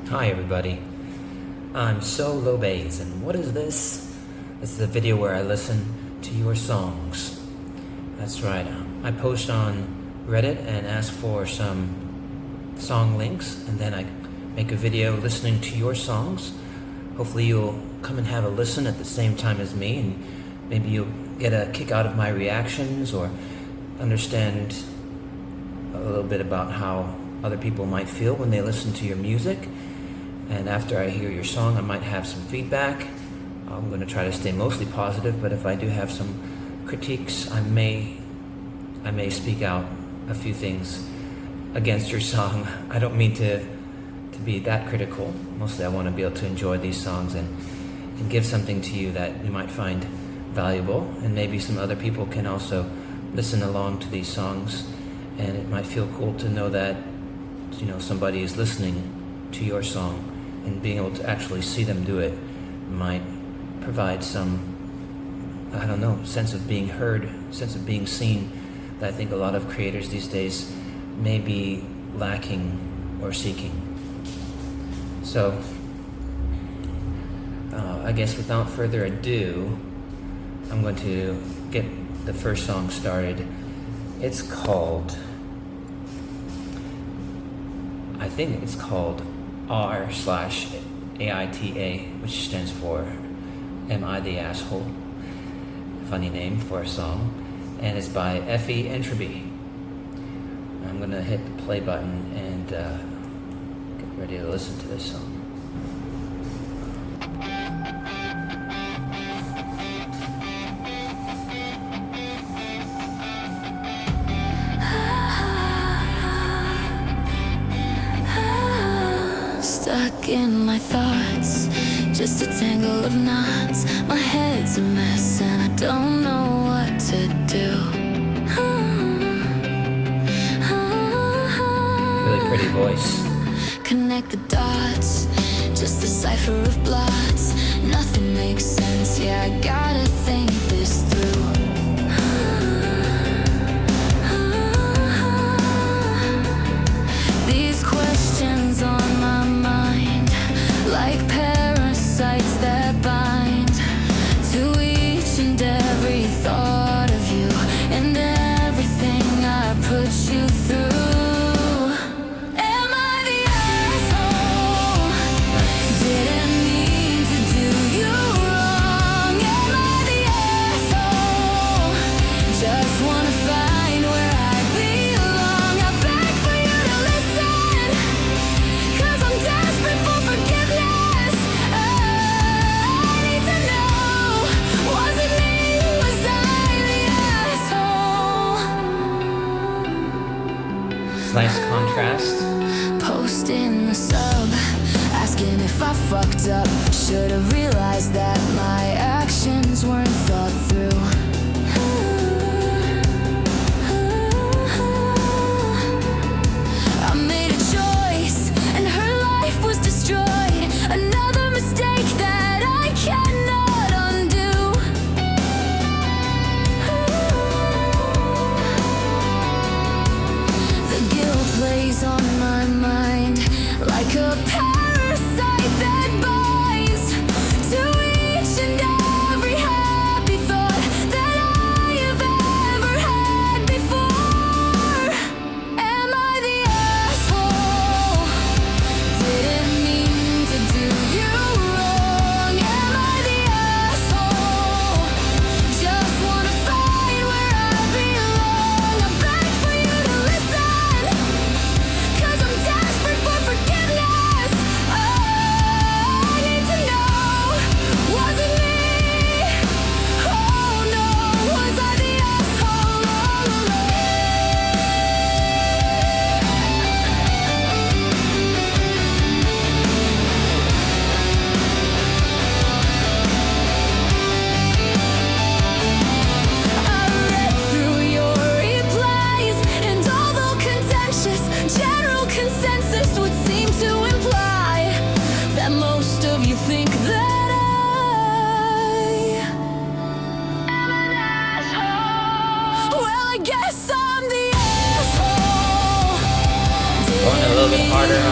Hi everybody, I'm Slydeaway, and what is this? This is a video where I listen to your songs. That's right, I post on Reddit and ask for some song links, and then I make a video listening to your songs. Hopefully you'll come and have a listen at the same time as me, and maybe you'll get a kick out of my reactions or understand a little bit about how other people might feel when they listen to your music. And after I hear your song, I might have some feedback. I'm going to try to stay mostly positive, but if I do have some critiques, I may speak out a few things against your song. I don't mean to be that critical. Mostly I want to be able to enjoy these songs and give something to you that you might find valuable, and maybe some other people can also listen along to these songs, and it might feel cool to know that somebody is listening to your song, and being able to actually see them do it might provide some, sense of being heard, sense of being seen, that I think a lot of creators these days may be lacking or seeking. So, I guess without further ado, I'm going to get the first song started. It's called, I think it's called R/AITA, which stands for Am I the Asshole? Funny name for a song. And it's by Ephi Entropy. I'm gonna hit the play button and get ready to listen to this song. Stuck in my thoughts, just a tangle of knots. My head's a mess and I don't know what to do. Really pretty voice. Connect the dots, just a cipher of blots. Nothing makes sense, yeah, I gotta think this through. These questions on my mind, like parasites that bind to each and every thought of you and everything I put you through. Am I the asshole? Didn't mean to do you wrong. Am I the asshole? Just wanna find where I belong. I beg for you to listen, 'cause I'm desperate for forgiveness. I need to know, was it me? Was I the asshole? Nice contrast. Post in the sub, asking if I fucked up. Should've realized that my actions weren't thought through. I made a choice and her life was destroyed. Another mistake that I cannot undo. The guilt plays on my mind like a parasite that binds to each and every habit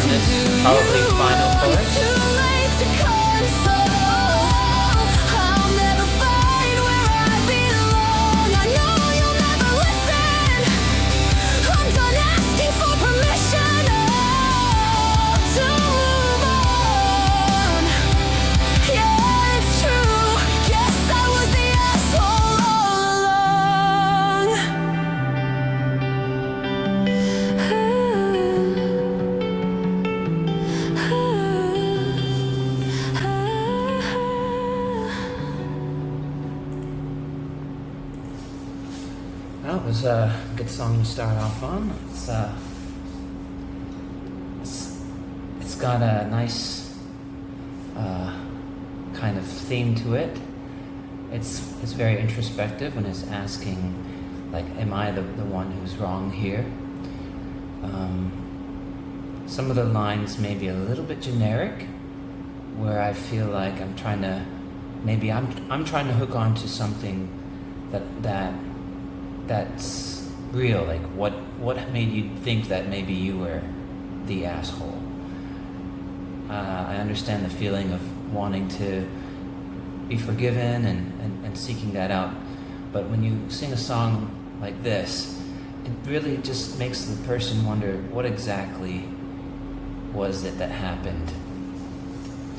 on this probably final chorus. Well, it was a good song to start off on. It's got a nice kind of theme to it. It's very introspective when it's asking, like, am I the one who's wrong here? Some of the lines may be a little bit generic, where I feel like I'm trying to hook on to something that's real. Like, what made you think that maybe you were the asshole? I understand the feeling of wanting to be forgiven and seeking that out, but when you sing a song like this, it really just makes the person wonder what exactly was it that happened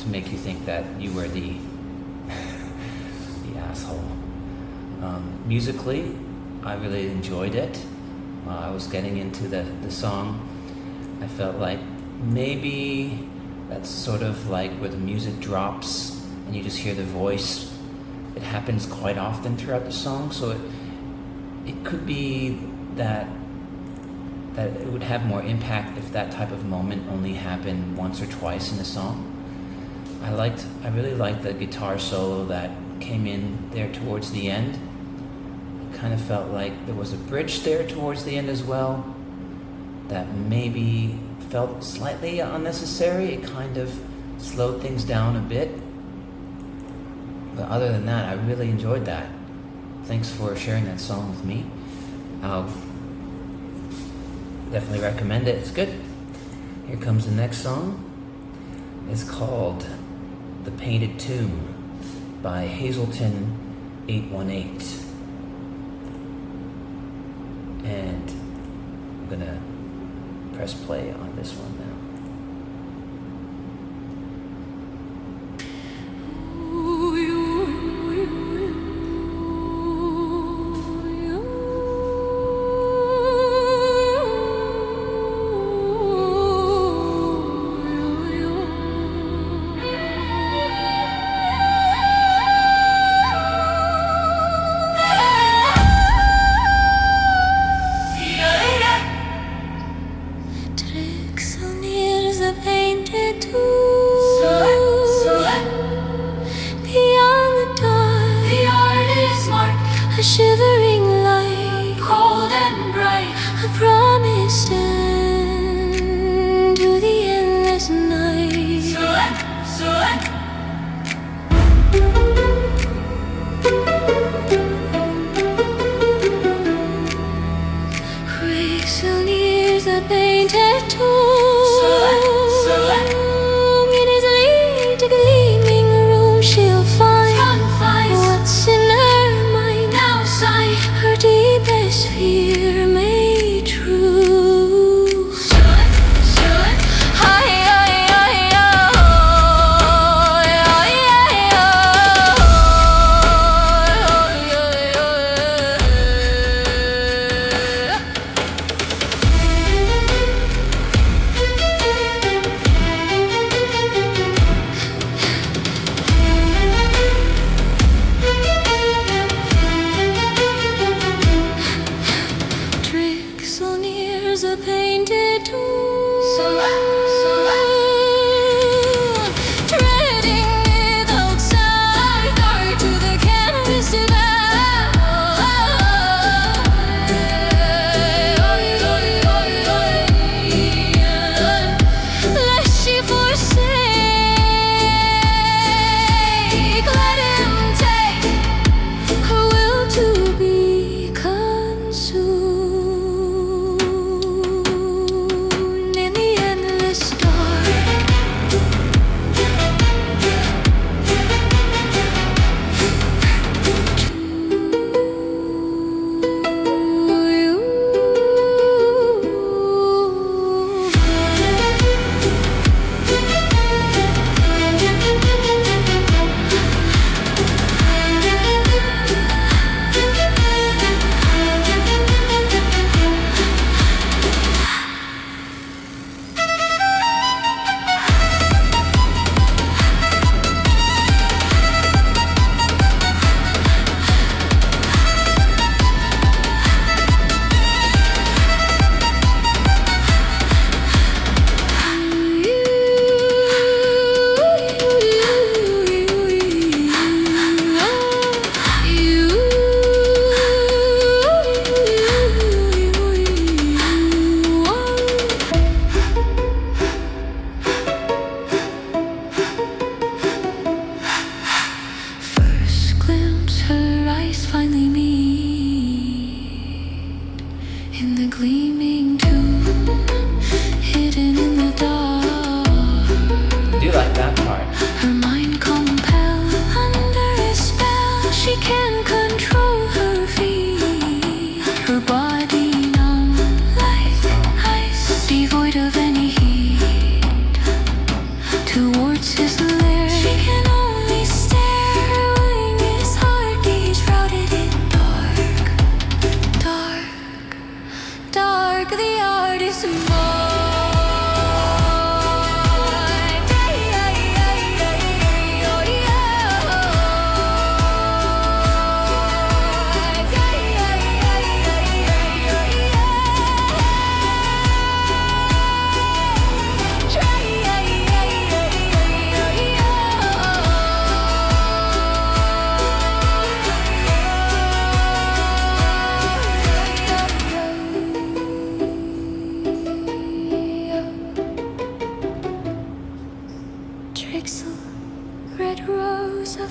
to make you think that you were the asshole. Musically, I really enjoyed it. I was getting into the song. I felt like maybe that's sort of like where the music drops and you just hear the voice. It happens quite often throughout the song, so it could be that it would have more impact if that type of moment only happened once or twice in the song. I really liked the guitar solo that came in there towards the end. It kind of felt like there was a bridge there towards the end as well that maybe felt slightly unnecessary. It kind of slowed things down a bit. But other than that, I really enjoyed that. Thanks for sharing that song with me. I'll definitely recommend it. It's good. Here comes the next song. It's called The Painted Tomb by Hazelton 818. And I'm gonna press play on this one now. Tricks on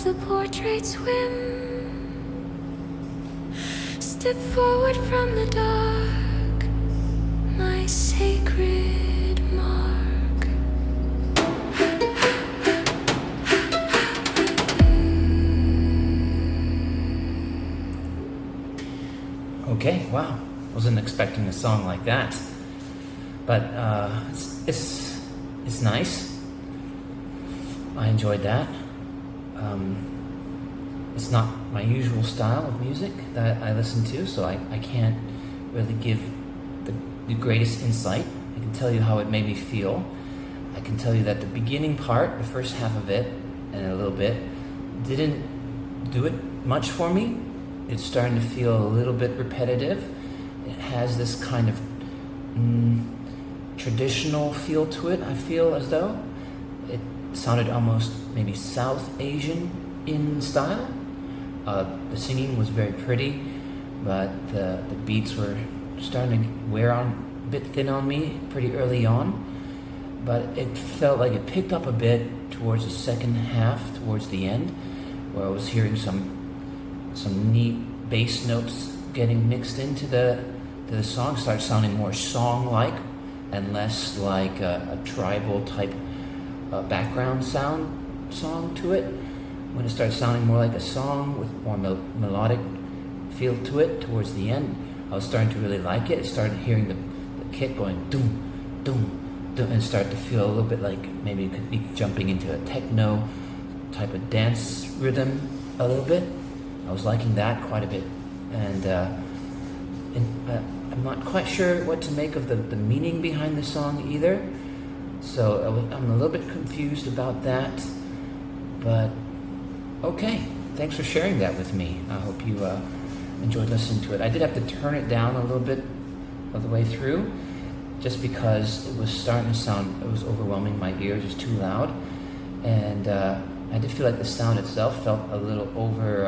of the portrait swim. Step forward from the dark, my sacred mark. Okay, wow. Wasn't expecting a song like that. But it's nice. I enjoyed that. It's not my usual style of music that I listen to, so I can't really give the greatest insight. I can tell you how it made me feel. I can tell you that the beginning part, the first half of it, and a little bit, didn't do it much for me. It's starting to feel a little bit repetitive. It has this kind of traditional feel to it, I feel as though. It sounded almost maybe South Asian in style. The singing was very pretty, but the beats were starting to wear on a bit thin on me pretty early on. But it felt like it picked up a bit towards the second half, towards the end, where I was hearing some neat bass notes getting mixed into the song. Started sounding more song-like and less like a tribal type background song to it. When it started sounding more like a song with more melodic feel to it towards the end, I was starting to really like it. I started hearing the kick going doom, doom, doom, and started to feel a little bit like maybe it could be jumping into a techno type of dance rhythm a little bit. I was liking that quite a bit, and I'm not quite sure what to make of the meaning behind the song either, so I'm a little bit confused about that, but okay, thanks for sharing that with me. I hope you enjoyed listening to it. I did have to turn it down a little bit of the way through, just because it was starting to sound, it was overwhelming my ears, it was too loud, and I did feel like the sound itself felt a little over,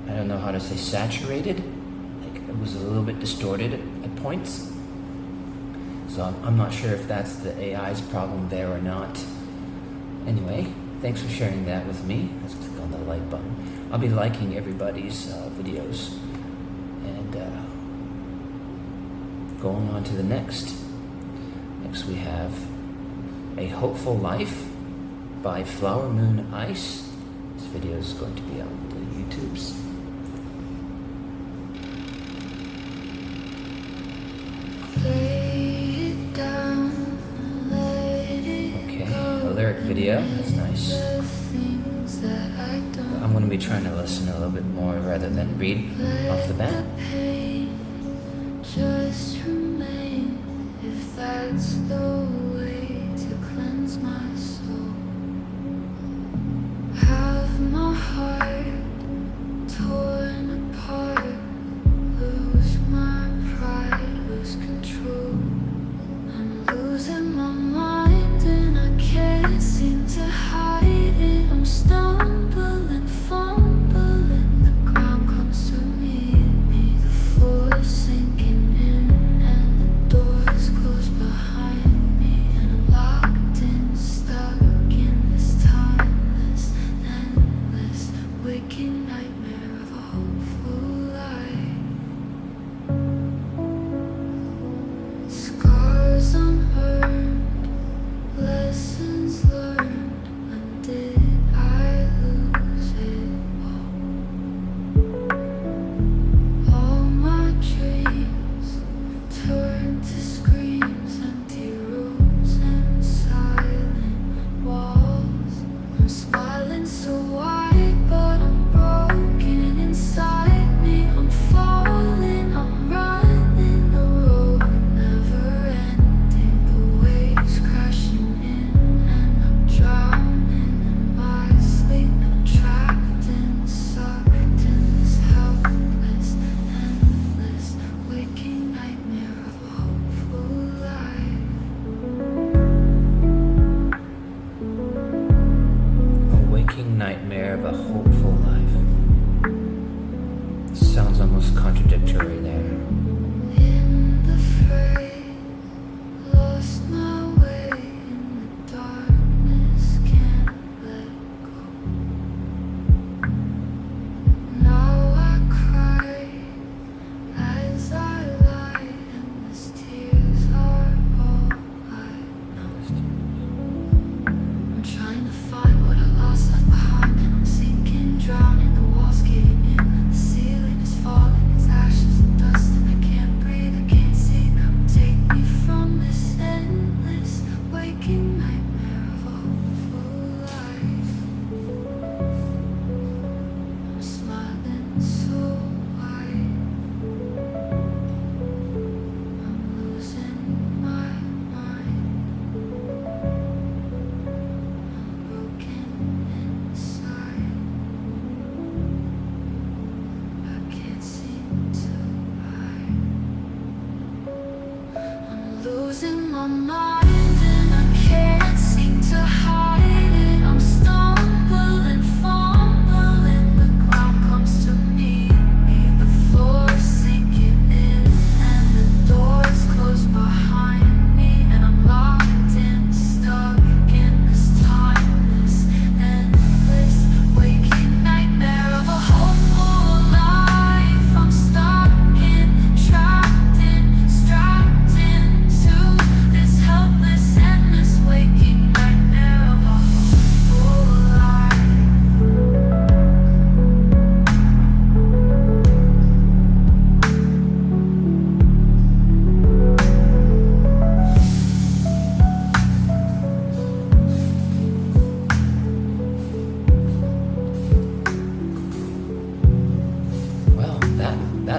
I don't know how to say, saturated. Like it was a little bit distorted at points. So I'm not sure if that's the AI's problem there or not. Anyway, thanks for sharing that with me. Let's click on the like button. I'll be liking everybody's videos. And going on to the next. Next we have A Hopeful Life by Flower Moon Ice. This video is going to be on the YouTubes. Okay, a lyric video, that's nice. I'm going to be trying to listen a little bit more rather than read off the bat. Just remain if that's the way to cleanse my soul. Have my heart torn apart, lose my pride, lose control. I'm losing my mind and I can't seem to hide it. I'm stumbling, fumbling, the ground comes to meet me, the floor is sinking in and the door is closed behind me.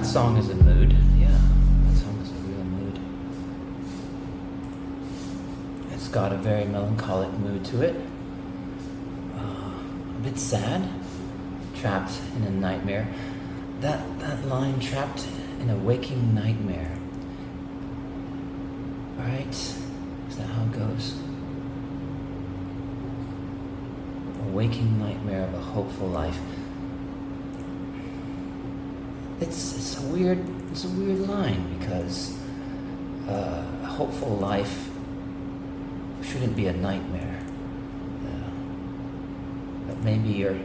song is a mood. Yeah, that song is a real mood. It's got a very melancholic mood to it. A bit sad. Trapped in a nightmare. That line, trapped in a waking nightmare. Right? Is that how it goes? A waking nightmare of a hopeful life. It's a weird line because a hopeful life shouldn't be a nightmare. But maybe you're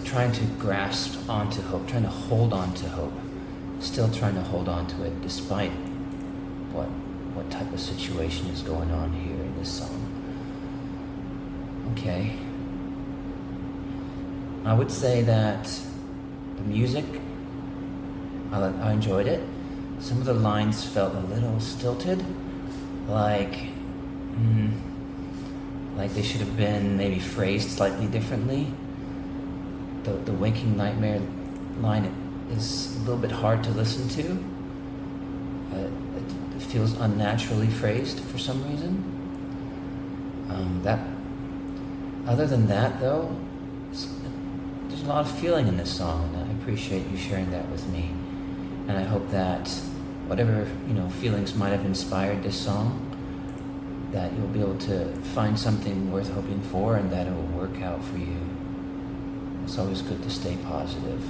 trying to grasp onto hope, trying to hold on to hope, still trying to hold on to it despite what type of situation is going on here in this song. Okay. I would say that the music, I enjoyed it. Some of the lines felt a little stilted, like they should have been maybe phrased slightly differently. The waking nightmare line is a little bit hard to listen to. It feels unnaturally phrased for some reason. Other than that, though, there's a lot of feeling in this song, and I appreciate you sharing that with me. And I hope that whatever feelings might have inspired this song, that you'll be able to find something worth hoping for, and that it will work out for you. It's always good to stay positive.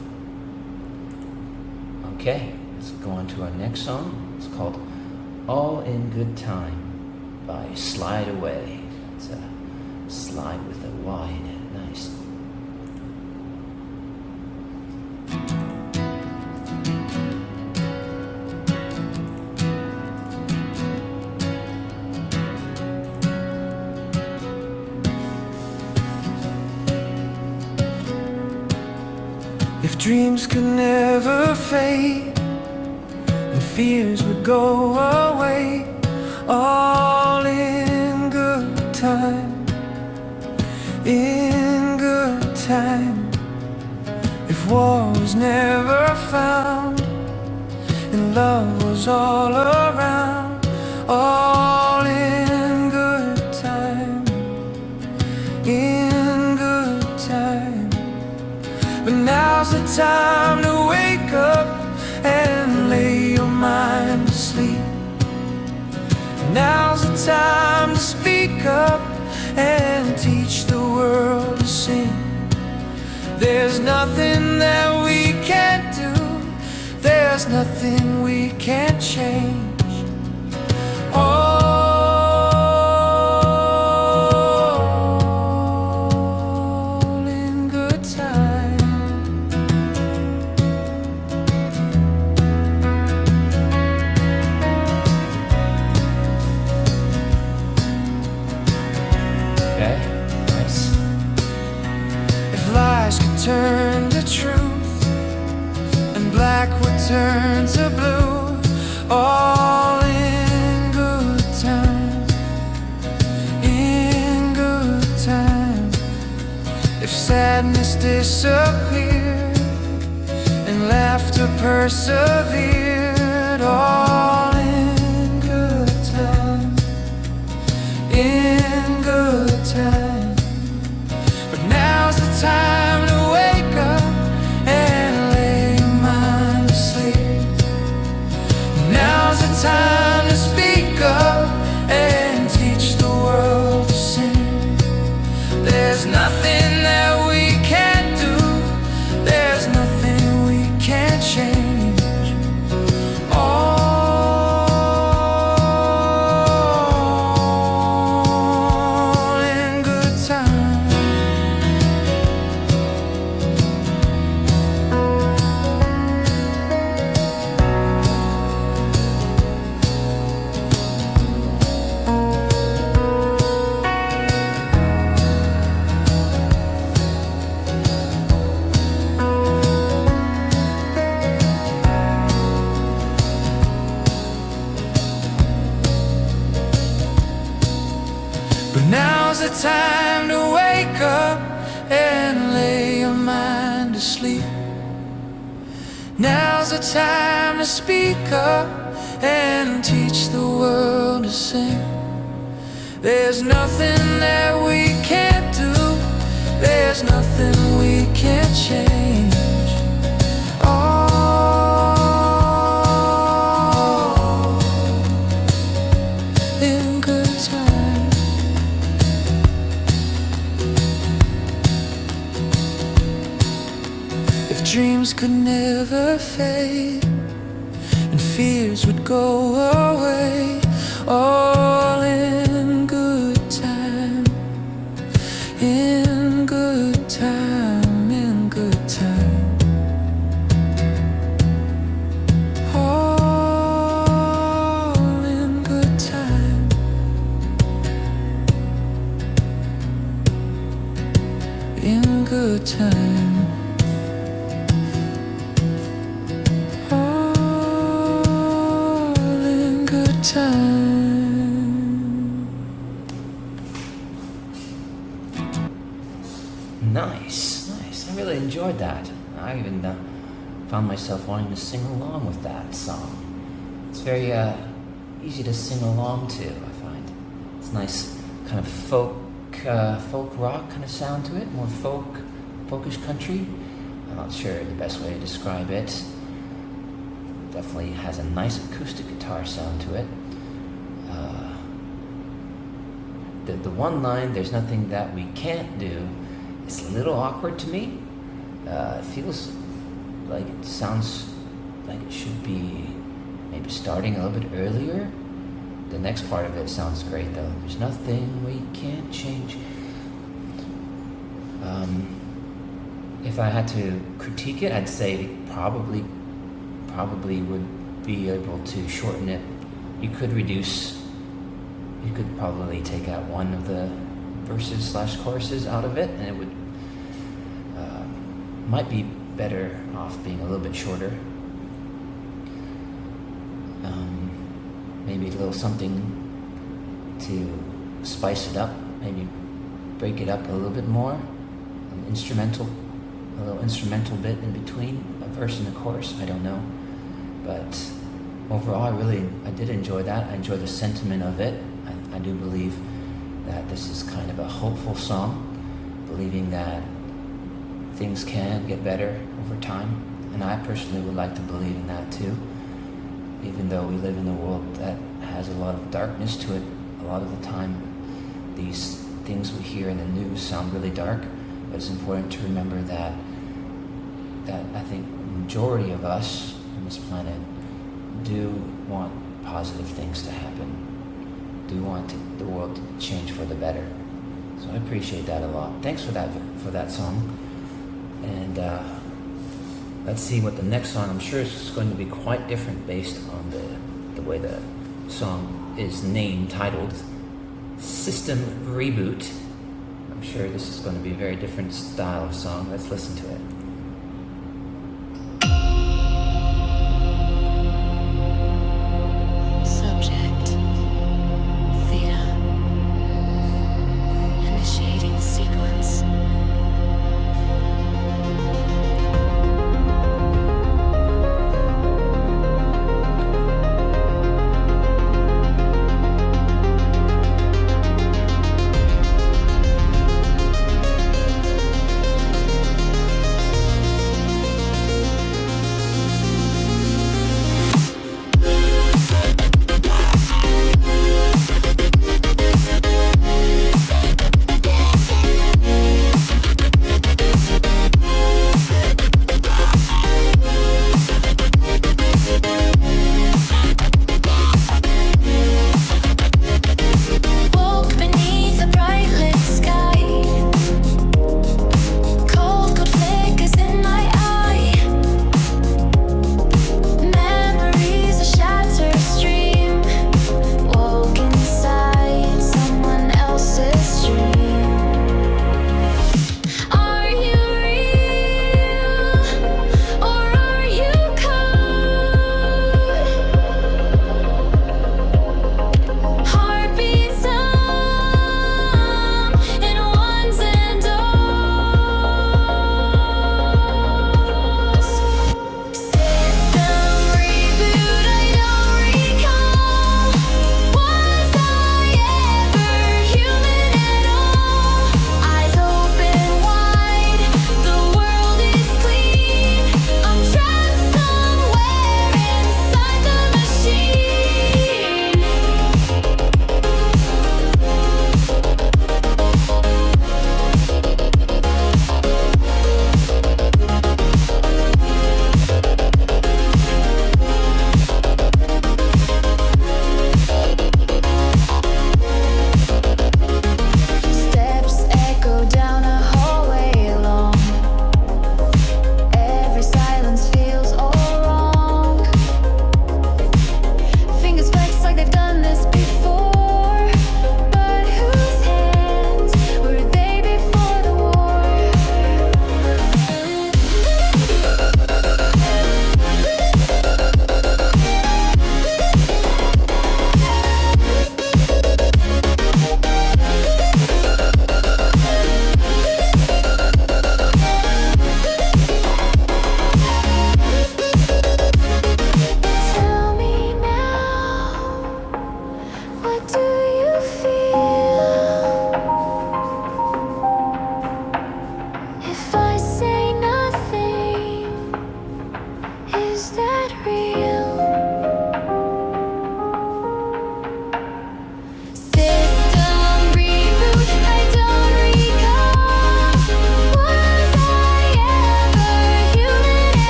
Okay, let's go on to our next song. It's called All in Good Time by Slydeaway. It's a slide with a Y in it. Nice. If dreams could never fade and fears would go away, all in good time, in good time. If war was never found and love was all around, all in good time, in good time. But now's the time to wake up and lay your mind to sleep. Now's the time to speak up and teach the world to sing. There's nothing that we can't do, there's nothing we can't change. All in good time. Okay, nice. If lies could turn to truth and black would turn to blue, all in good time, in good time. If sadness disappeared and laughter persevered, all in good time, in good time. But now's the time to wake up and lay your mind to sleep. Now's the time to speak up and teach the world to sing. There's nothing that we can't do, there's nothing we can't change. All in good time. But now's the time to wake up and lay your mind to sleep. Now's the time to speak up and teach the world to sing. There's nothing that we can't do, there's nothing we can't change. All in good time. If dreams could never fade and fears would go away, all in good time, in good time, in good time. All in good time. In good time. Nice, nice. I really enjoyed that. I even found myself wanting to sing along with that song. It's very easy to sing along to, I find. It's nice kind of folk rock kind of sound to it, more folkish country. I'm not sure the best way to describe it. Definitely has a nice acoustic guitar sound to it. The one line, "There's nothing that we can't do," it's a little awkward to me. It feels like it sounds like it should be maybe starting a little bit earlier. The next part of it sounds great though. "There's nothing we can't change." If I had to critique it, I'd say probably would be able to shorten it. You could probably take out one of the verses/choruses out of it, and it would might be better off being a little bit shorter. Maybe a little something to spice it up, maybe break it up a little bit more, a little instrumental bit in between a verse and a chorus, I don't know. But overall, I did enjoy that. I enjoy the sentiment of it. I do believe that this is kind of a hopeful song, believing that things can get better over time. And I personally would like to believe in that too, even though we live in a world that has a lot of darkness to it. A lot of the time, these things we hear in the news sound really dark, but it's important to remember that I think the majority of us on this planet do want positive things to happen, do want the world to change for the better. So I appreciate that a lot. Thanks for that song. And let's see what the next song, I'm sure is going to be quite different based on the way the song is titled System Reboot. I'm sure this is going to be a very different style of song. Let's listen to it.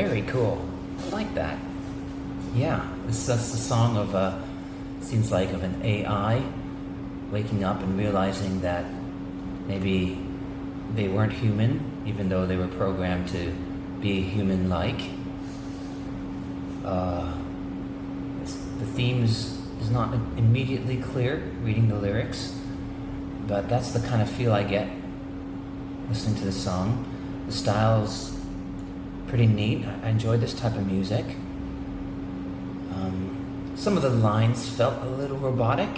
Very cool. I like that. Yeah, this is the song of seems like of an AI waking up and realizing that maybe they weren't human, even though they were programmed to be human-like. The themes is not immediately clear reading the lyrics, but that's the kind of feel I get listening to the song. The style's pretty neat. I enjoy this type of music. Some of the lines felt a little robotic.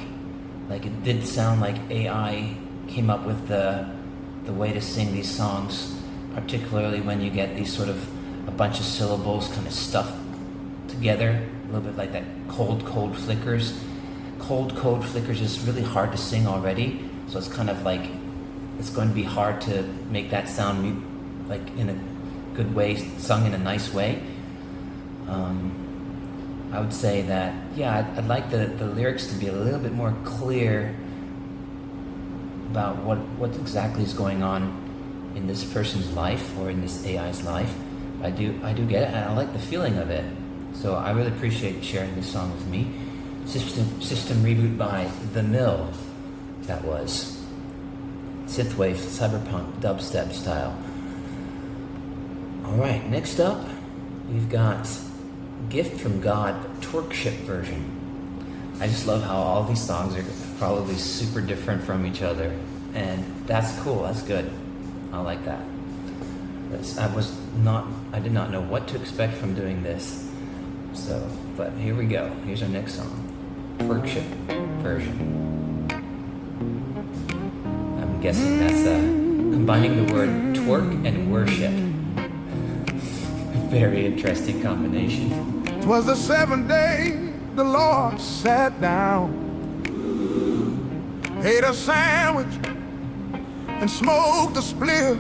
Like it did sound like AI came up with the way to sing these songs, particularly when you get these sort of a bunch of syllables kind of stuffed together, a little bit like that cold flickers. Cold flickers is really hard to sing already, so it's kind of like it's going to be hard to make that sound like in a good way, sung in a nice way. I would say that, yeah, I'd like the lyrics to be a little bit more clear about what exactly is going on in this person's life or in this AI's life. I do get it, and I like the feeling of it. So I really appreciate you sharing this song with me. System Reboot by TheMill, that was. Synthwave, cyberpunk, dubstep style. Alright, next up, we've got Gift from God, Twerkship version. I just love how all these songs are probably super different from each other, and that's cool, that's good. I like that. I did not know what to expect from doing this. So, but here we go. Here's our next song. Twerkship version. I'm guessing that's combining the word twerk and worship. Very interesting combination. 'Twas the seventh day the Lord sat down, ate a sandwich and smoked a spliff,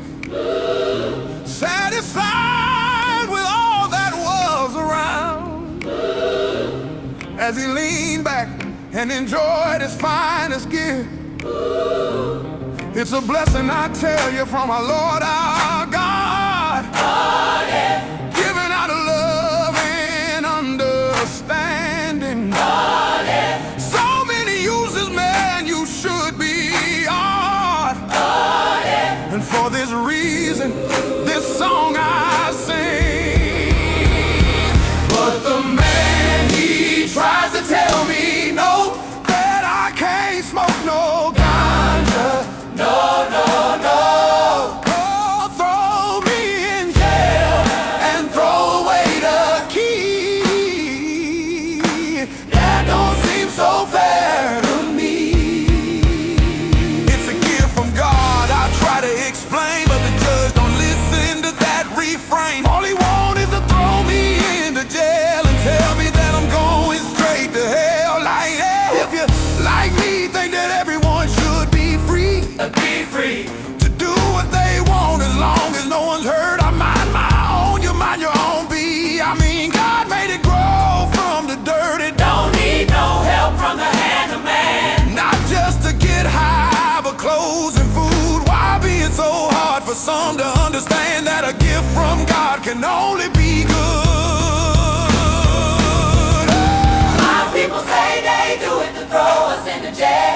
satisfied with all that was around, as he leaned back and enjoyed his finest gift. It's a blessing, I tell you, from our Lord our God. Oh, yeah. Giving out of love and understanding. Oh, yeah. So many uses, man, you should be odd. Oh, yeah. And for this reason, this song I sing. But the man, he tries to tell me no, that I can't smoke no ganja. No, no, no. Oh, throw me in jail and throw away the key. That don't seem so fair to me. It's a gift from God, I try to explain, but the judge don't listen to that refrain. All he wants is to throw me into jail and tell me that I'm going straight to hell. Like, hey, if you like me, think that everyone should be free. Be free to do what they want as long as no one's hurt. I mind my own, you mind your own. I mean, God made it grow from the dirt. It don't need no help from the hand of man. Not just to get high, but clothes and food. Why be it so hard for some to understand that a gift from God can only be good? My people say they do it to throw us into jail.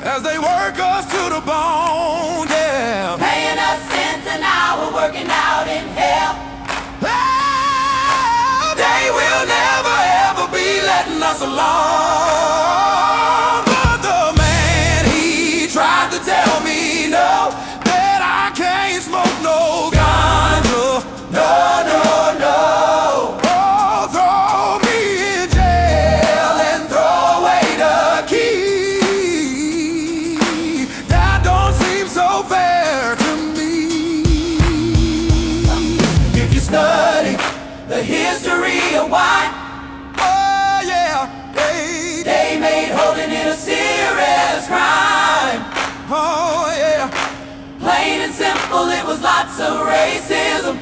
As they work us to the bone, yeah. Paying us cents an hour, working out in hell. Oh, they will never ever be letting us alone. But the man, he tries to tell me no, that I can't smoke no ganja. No, no, no. Oh, throw me in jail and throw away the key. Study the history of why. Oh yeah, they made holding it a serious crime. Oh yeah, plain and simple, it was lots of racism.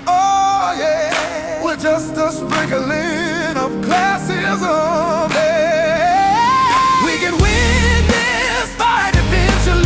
Oh yeah, with just a sprinkling of classism. Yeah. We can win this fight eventually.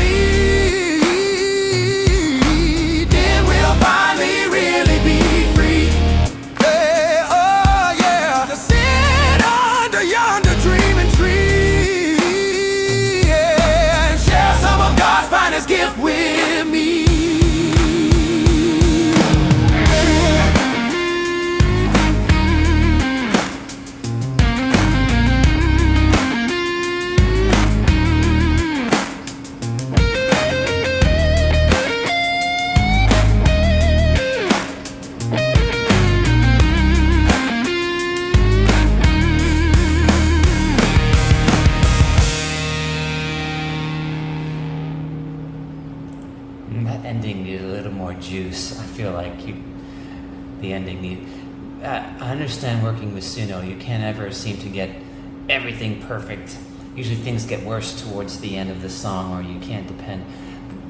That ending needed a little more juice. I feel like the ending need. I understand working with Suno, you can't ever seem to get everything perfect. Usually things get worse towards the end of the song, or you can't depend.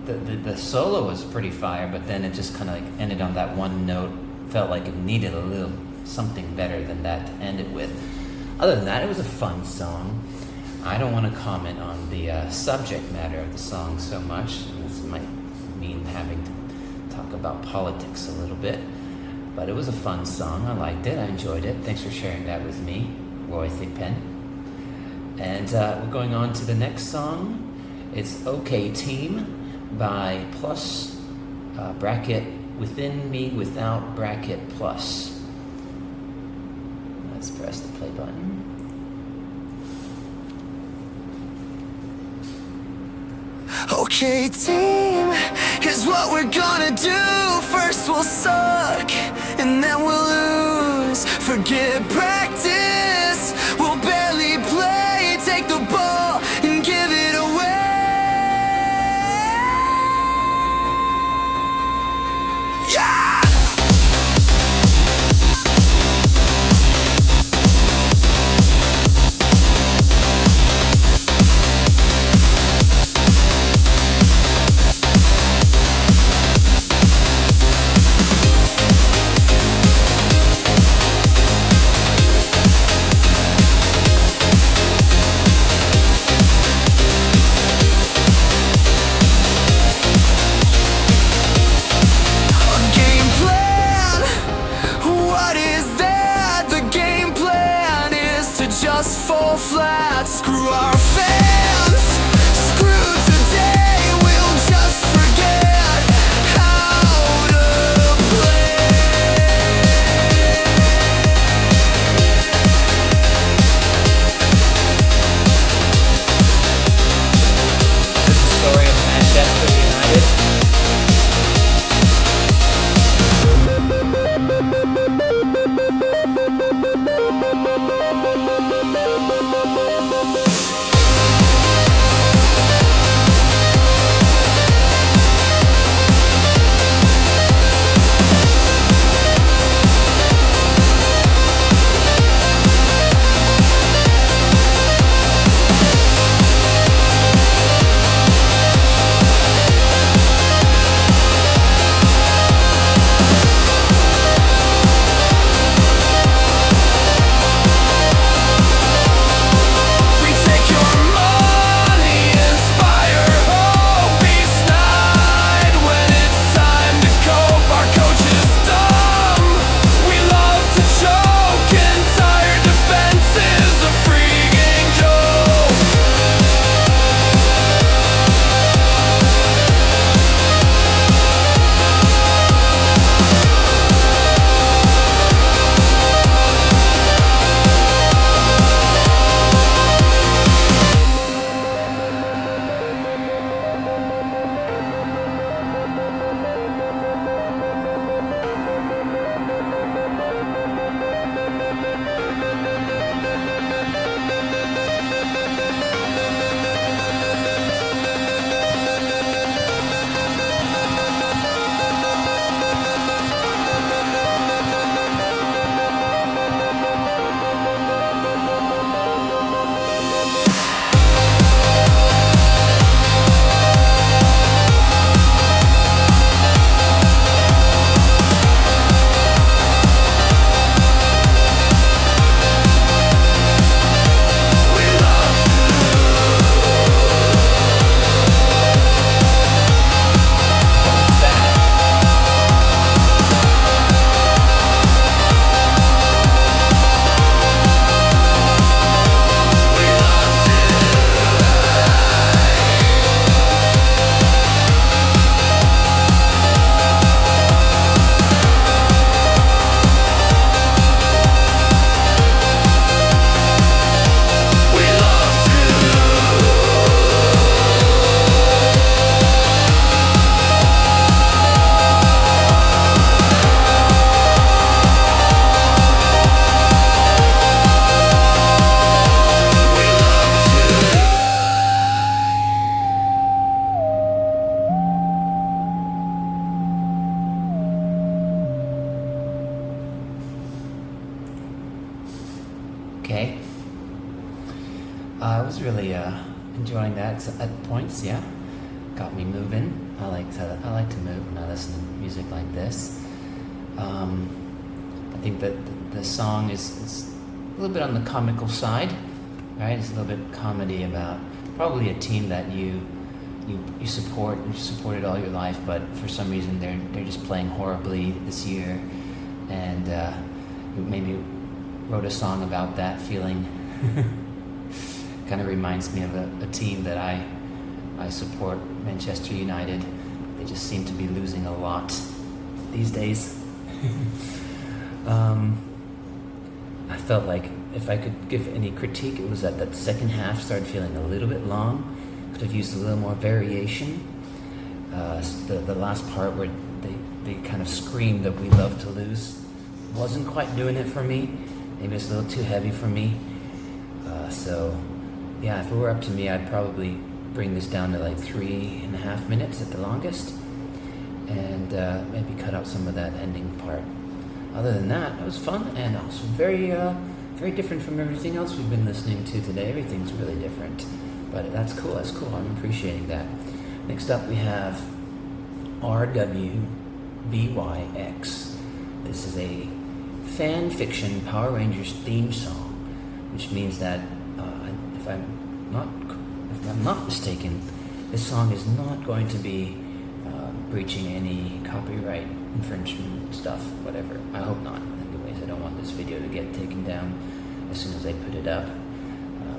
The solo was pretty fire, but then it just kind of like ended on that one note. Felt like it needed a little something better than that to end it with. Other than that, it was a fun song. I don't want to comment on the subject matter of the song so much. This might mean having to talk about politics a little bit. But it was a fun song. I liked it. I enjoyed it. Thanks for sharing that with me, Roy Thigpen. And we're going on to the next song. It's OK Team by plus bracket within me without bracket plus. Let's press the play button. Okay, team, here's what we're gonna do. First we'll suck, and then we'll lose. Forget practice, we'll barely play. Take the ball and give it away. Yeah! was really enjoying that at points. Yeah, got me moving. I like to move when I listen to music like this. I think that the song is a little bit on the comical side, right? It's a little bit comedy about probably a team that you support, you've supported all your life, but for some reason they're just playing horribly this year, and you maybe wrote a song about that feeling. Kind of reminds me of a team that I support, Manchester United. They just seem to be losing a lot these days. I felt like if I could give any critique, it was that second half started feeling a little bit long. Could have used a little more variation. The last part where they kind of screamed that we love to lose wasn't quite doing it for me. Maybe it's a little too heavy for me. So yeah, if it were up to me, I'd probably bring this down to like 3.5 minutes at the longest, and maybe cut out some of that ending part. Other than that, it was fun and also very different from everything else we've been listening to today. Everything's really different, but that's cool. I'm appreciating that. Next up, we have RWBY. This is a fan fiction Power Rangers theme song, which means that if I'm not mistaken, this song is not going to be breaching any copyright infringement stuff, whatever. I hope not. Anyways, I don't want this video to get taken down as soon as I put it up.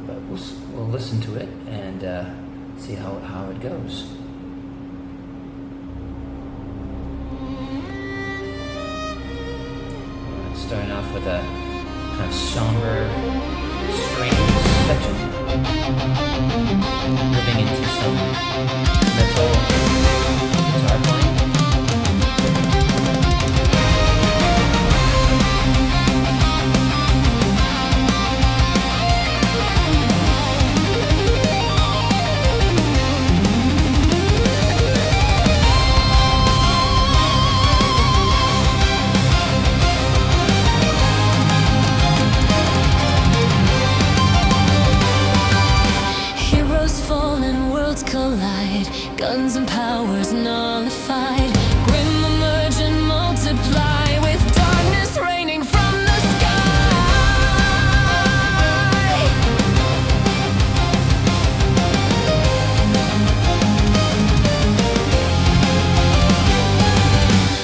But we'll listen to it and see how it goes. Starting off with a kind of somber strings section, moving into some metal guitar playing. Guns and powers nullified, grim emerge and multiply, with darkness raining from the sky.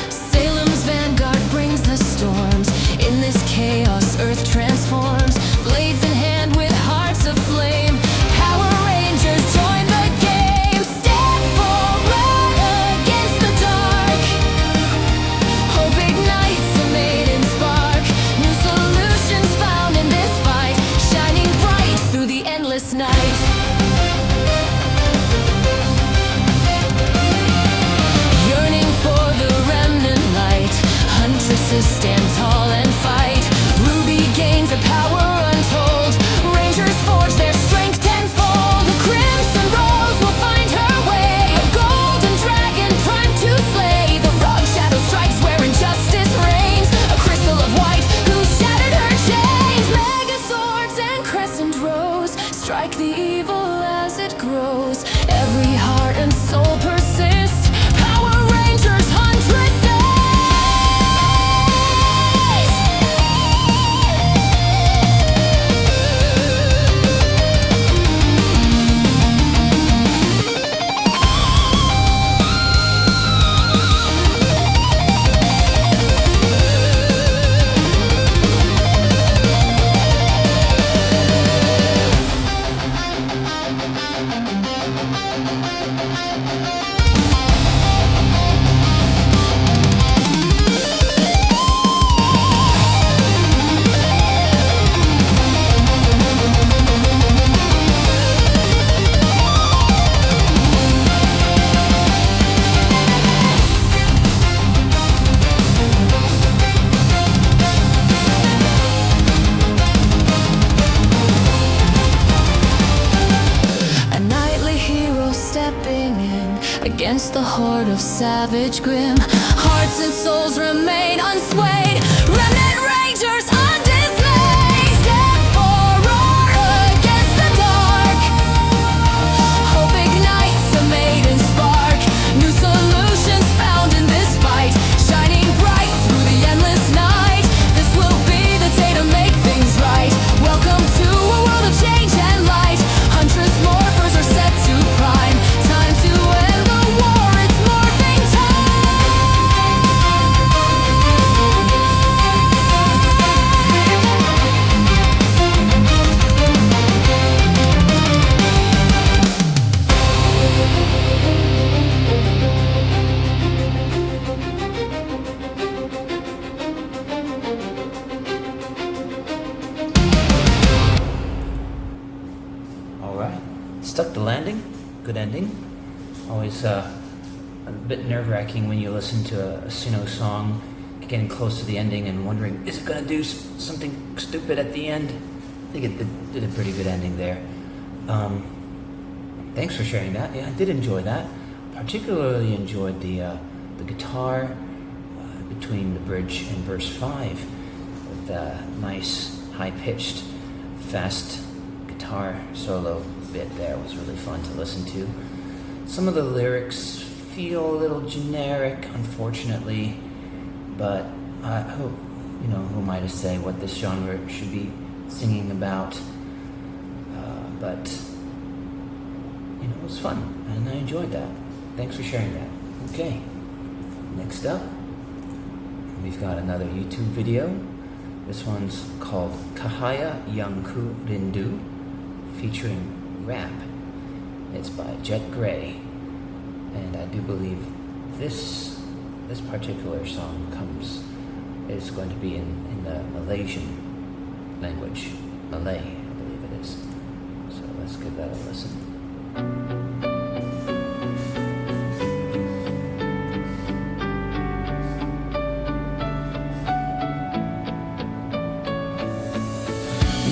Salem's vanguard brings the storms. In this chaos, Earth transforms. Blades in hand with hearts of flame. Power Rangers join the game. Stand tall and fight. RWBY gains a power untold. Rangers forge their strength tenfold. The Crimson Rose will find her way. A golden dragon primed to slay. The wrong shadow strikes where injustice reigns. A crystal of white who shattered her chains. Mega swords and crescent rows strike the evil as it grows. Every heart and soul persists. Power Rangers huntress. Against the horde of savage grim, hearts and souls remain unswayed. Remnant Rangers undismayed. Step forward against the dark. It's a bit nerve-wracking when you listen to a Sino song, getting close to the ending and wondering, is it going to do something stupid at the end? I think it did a pretty good ending there. Thanks for sharing that. Yeah, I did enjoy that. Particularly enjoyed the guitar between the bridge and verse 5. The nice, high-pitched, fast guitar solo bit there was really fun to listen to. Some of the lyrics feel a little generic, unfortunately, but who am I to say what this genre should be singing about? But it was fun, and I enjoyed that. Thanks for sharing that. Okay, next up, we've got another YouTube video. This one's called Cahaya Yangku Rindu, featuring rap. It's by JetGrey, and I do believe this particular song is going to be in the Malaysian language, Malay, I believe it is. So let's give that a listen.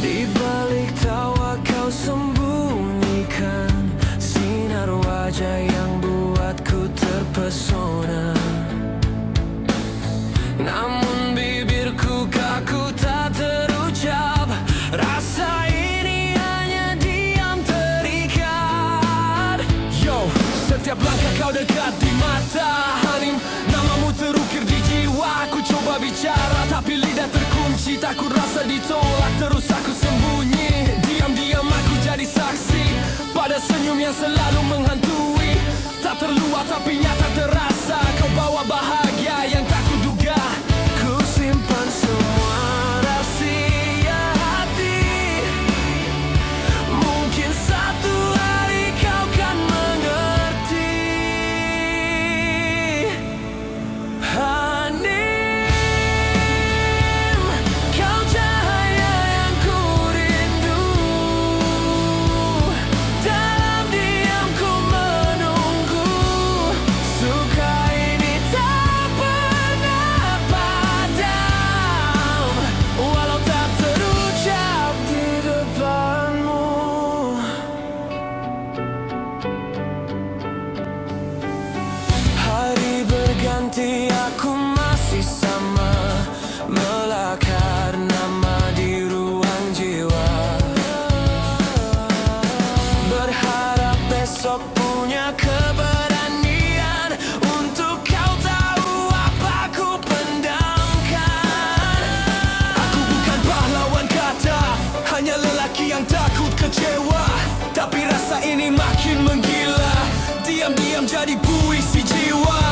Di balik tawa kau sembunyikan sinar wajah yang buatku terpesona. Namun bibirku kaku tak terucap. Rasa ini hanya diam terikat. Yo, setiap langkah kau dekat di mata Hanim, namamu terukir di jiwa. Aku coba bicara tapi lidah terkunci. Takut rasa ditolak, terus aku sembunyi. Diam-diam aku jadi saksi pada senyum yang selalu menghantui. Tak terluar tapi nyata terasa. Kau bawa bahagia yang tak kuduga. Ku simpan semua rahasia hati. Mungkin satu hari kau kan mengerti. Hanim, kau cahaya yang ku rindu. Dalam diam ku menunggu. Suka ini tak pernah padam, walau tak terucap di depanmu. Hari berganti aku masih sama, melakar nama di ruang jiwa. Berharap besok punya keberanian untuk kau tahu apa ku pendamkan. Aku bukan pahlawan kata, hanya lelaki yang takut kecewa. Tapi rasa ini makin menggila. Diam-diam jadi puisi jiwa.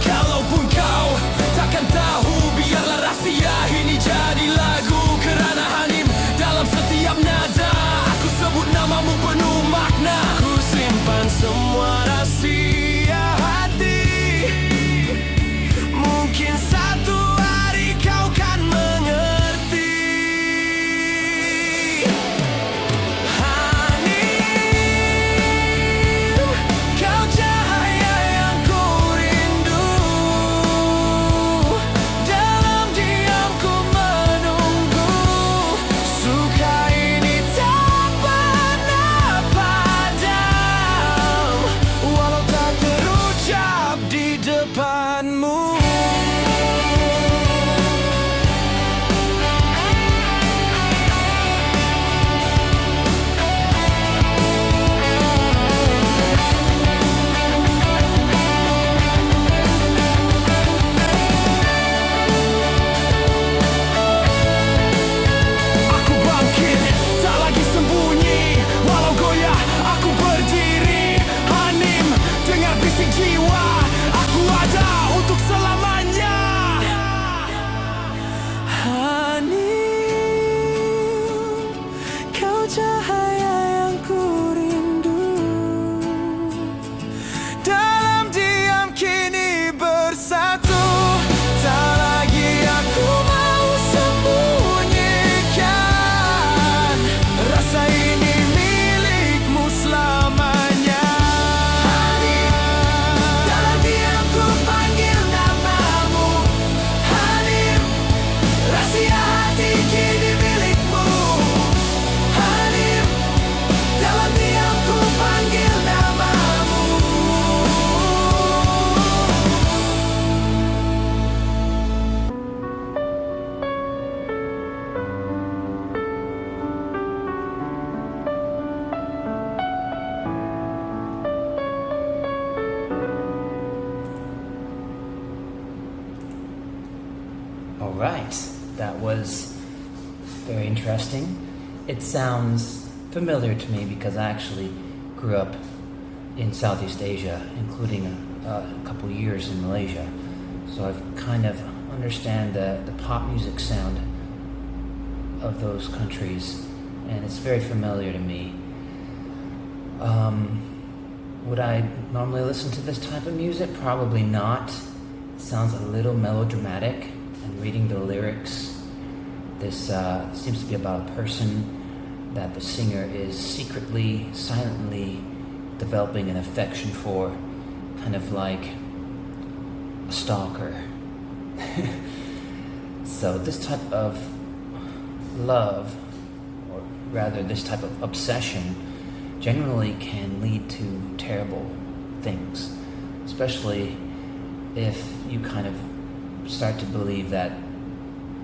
Kalaupun kau takkan tahu, biarlah rahasia ini jadi lagu. Kerana Hanim dalam setiap nada, aku sebut namamu penuh makna. Ku simpan semua rahasia hati. Mungkin satu hari kau kan mengerti. Hanim, kau cahaya yang ku rindu. All right, that was very interesting. It sounds familiar to me because I actually grew up in Southeast Asia, including a couple years in Malaysia. So I've kind of understand the pop music sound of those countries, and it's very familiar to me. Would I normally listen to this type of music? Probably not. It sounds a little melodramatic, and reading the lyrics, this seems to be about a person that the singer is secretly, silently developing an affection for, kind of like a stalker. So this type of love, or rather this type of obsession, generally can lead to terrible things, especially if you kind of start to believe that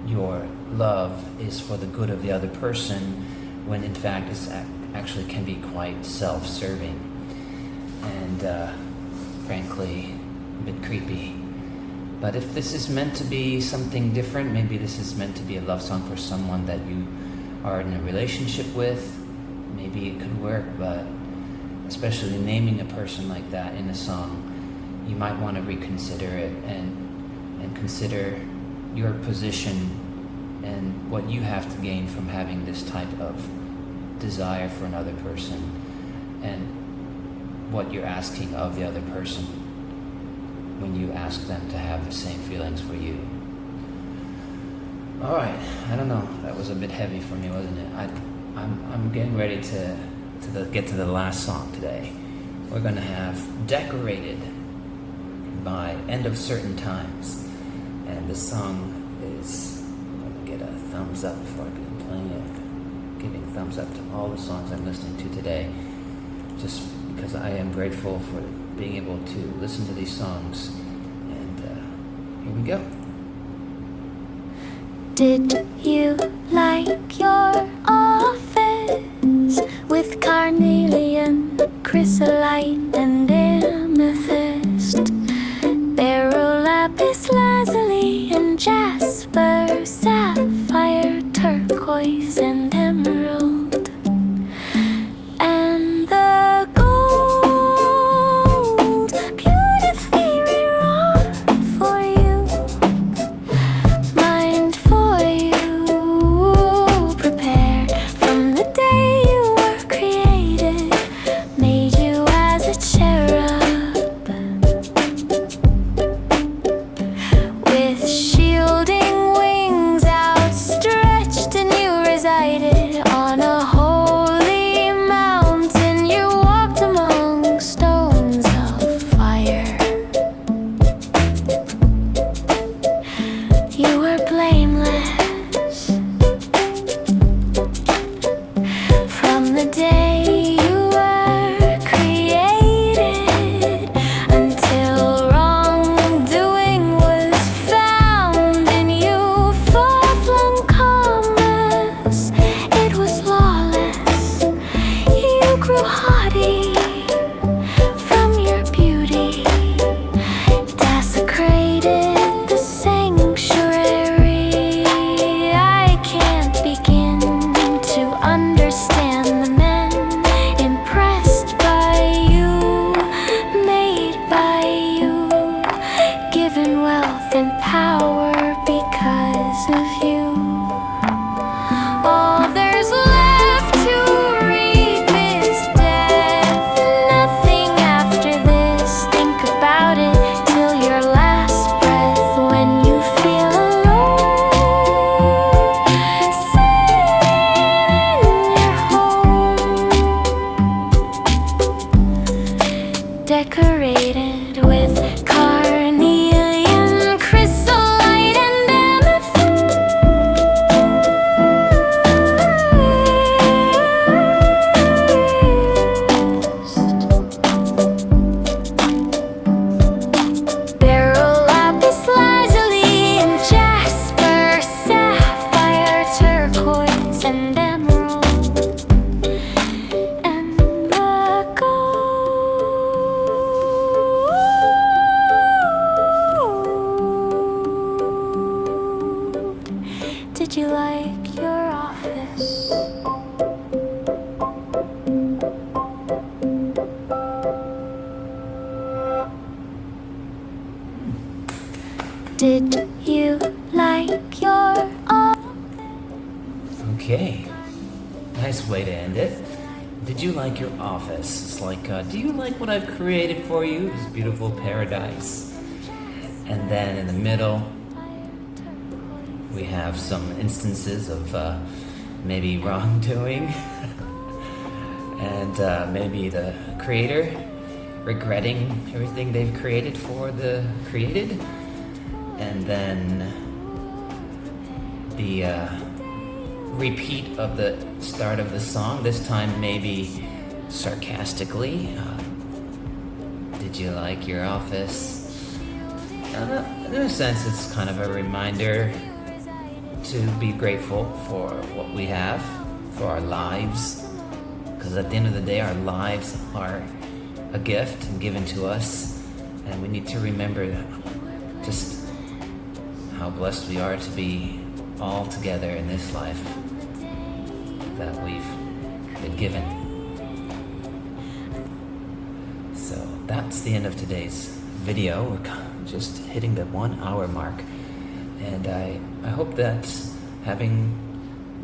your love is for the good of the other person, when in fact it actually can be quite self-serving and frankly a bit creepy. But if this is meant to be something different, maybe this is meant to be a love song for someone that you are in a relationship with, maybe it could work. But especially naming a person like that in a song, you might want to reconsider it and consider your position and what you have to gain from having this type of desire for another person, and what you're asking of the other person when you ask them to have the same feelings for you. All right, I don't know, that was a bit heavy for me, wasn't it? I'm getting ready to get to the last song today. We're gonna have Decorated by End of Certain Times, and this song is gonna get a thumbs up before I begin playing it. Giving thumbs up to all the songs I'm listening to today, just because I am grateful for being able to listen to these songs. And here we go. Did you like your office with carnelian, chrysolite, and amethyst, beryl, lapis lazuli, and jasper, sapphire, turquoise, and emerald, and the gold beautifully rewrought for you, mined for you, prepared from the day you were created, made you as a cherub, with shielding wings outstretched, and you resided on a holy mountain. You walked among stones of fire. You were blameless from the day you were created until wrongdoing was found in you. Far-flung commerce, it was lawless. You grew haughty from your beauty, desecrated the sanctuary. I can't begin to understand the men impressed by you, made by you, given wealth and power because of you. All there's left to reap is death, nothing after this. Think about it till your last breath, when you feel alone, sitting in your home, decorated with carnelian, chrysolite, Did you like your Okay, nice way to end it. Did you like your office? It's like, do you like what I've created for you? This beautiful paradise. And then in the middle, we have some instances of maybe wrongdoing and maybe the creator regretting everything they've created for the created, and then the repeat of the start of the song, this time maybe sarcastically. Did you like your office? In a sense, it's kind of a reminder to be grateful for what we have, for our lives, because at the end of the day, our lives are a gift and given to us, and we need to remember just how blessed we are to be all together in this life that we've been given. So that's the end of today's video. We're just hitting the 1 hour mark, and I hope that having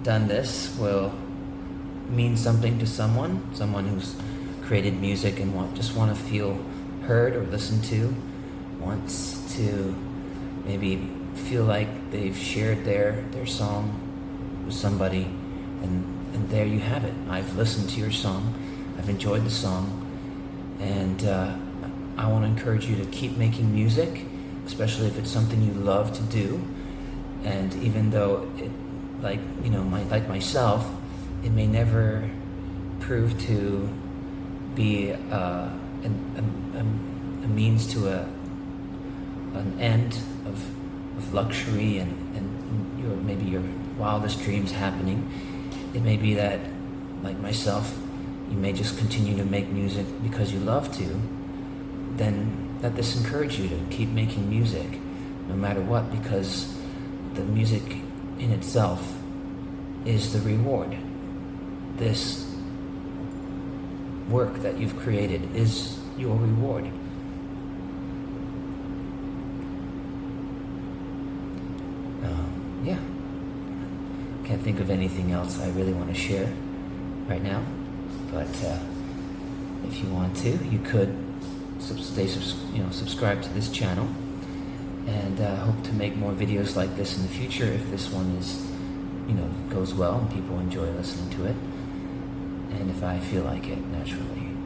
done this will mean something to someone who's created music and just want to feel heard or listened to, wants to maybe feel like they've shared their song with somebody, and there you have it. I've listened to your song, I've enjoyed the song, and I want to encourage you to keep making music, especially if it's something you love to do. And even though it, like myself, it may never prove to be a means to an end of luxury and maybe your wildest dreams happening. It may be that, like myself, you may just continue to make music because you love to. Then let this encourage you to keep making music no matter what, because the music in itself is the reward. This work that you've created is your reward. Yeah. Can't think of anything else I really want to share right now, but if you want to, you could subscribe to this channel, and hope to make more videos like this in the future if this one goes well and people enjoy listening to it, and if I feel like it, naturally.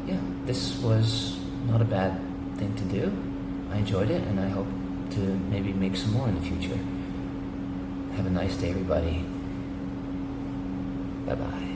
Yeah, this was not a bad thing to do. I enjoyed it, and I hope to maybe make some more in the future. Have a nice day, everybody. Bye-bye.